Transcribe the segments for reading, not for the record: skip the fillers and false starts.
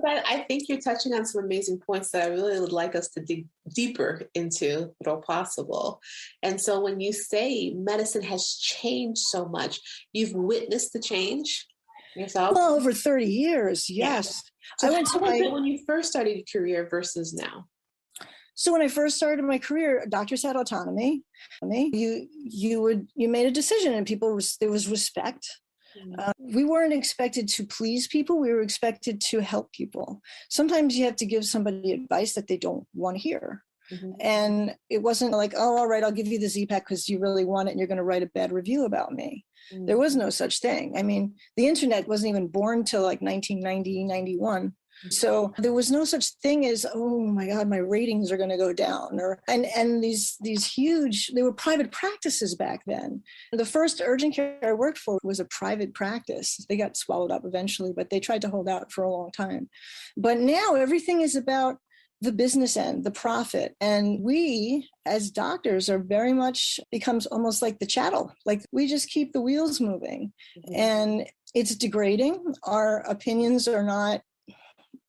But I think you're touching on some amazing points that I really would like us to dig deeper into, if at all possible. And so when you say medicine has changed so much, you've witnessed the change yourself? Well, over 30 years, yes. So how was it when you first started your career versus now? So when I first started my career, doctors had autonomy. You made a decision, and there was respect. We weren't expected to please people. We were expected to help people. Sometimes you have to give somebody advice that they don't want to hear. And it wasn't like, oh, all right, I'll give you the Z-Pack because you really want it and you're going to write a bad review about me. There was no such thing. I mean, the internet wasn't even born till like 1990, 91. So there was no such thing as, oh my God, my ratings are going to go down. And these huge, they were private practices back then. The first urgent care I worked for was a private practice. They got swallowed up eventually, but they tried to hold out for a long time. But now everything is about the business end, the profit. And we as doctors are very much becomes almost like the chattel. Like we just keep the wheels moving. And it's degrading. Our opinions are not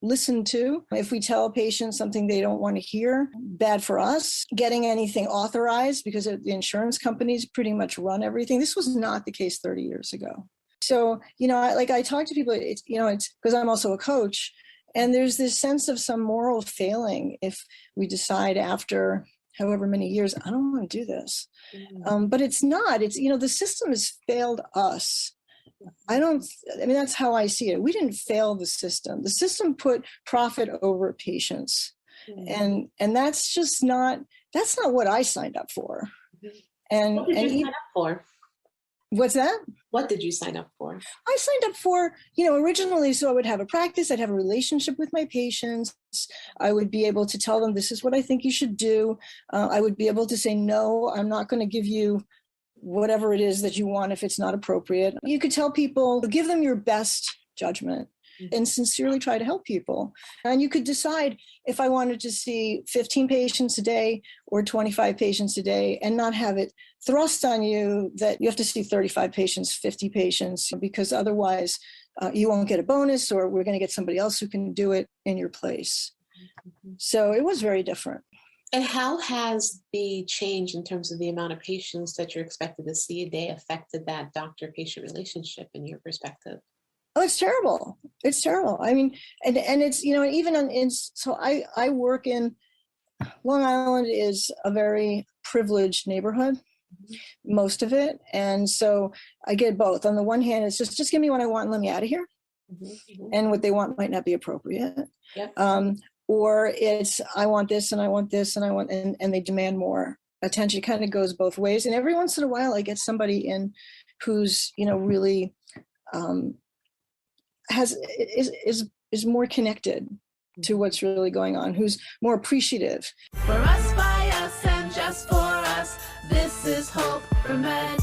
listened to. If we tell patients something they don't want to hear, bad for us. Getting anything authorized because the insurance companies pretty much run everything. This was not the case 30 years ago. So, I talk to people, it's because I'm also a coach, and there's this sense of some moral failing if we decide after however many years, I don't want to do this. But it's not, the system has failed us. That's how I see it. We didn't fail the system. The system put profit over patients. And that's just not what I signed up for. And what did you sign up for? What's that? What did you sign up for? I signed up for, originally, so I would have a practice, I'd have a relationship with my patients. I would be able to tell them, this is what I think you should do. I would be able to say, no, I'm not going to give you whatever it is that you want if it's not appropriate. You could tell people, give them your best judgment and sincerely try to help people. And you could decide if I wanted to see 15 patients a day or 25 patients a day and not have it thrust on you that you have to see 35 patients, 50 patients, because otherwise you won't get a bonus or we're going to get somebody else who can do it in your place. So it was very different. And how has the change in terms of the amount of patients that you're expected to see a day affected that doctor-patient relationship in your perspective? Oh, it's terrible. It's terrible. I mean, and it's, so I work in, Long Island is a very privileged neighborhood, most of it. And so I get both. On the one hand, it's just give me what I want and let me out of here. And what they want might not be appropriate. Or it's, I want this and I want this and I want, and they demand more attention. It kind of goes both ways. And every once in a while I get somebody in who's, really is more connected to what's really going on, who's more appreciative. For us, by us, and just for us, this is Hope for Med.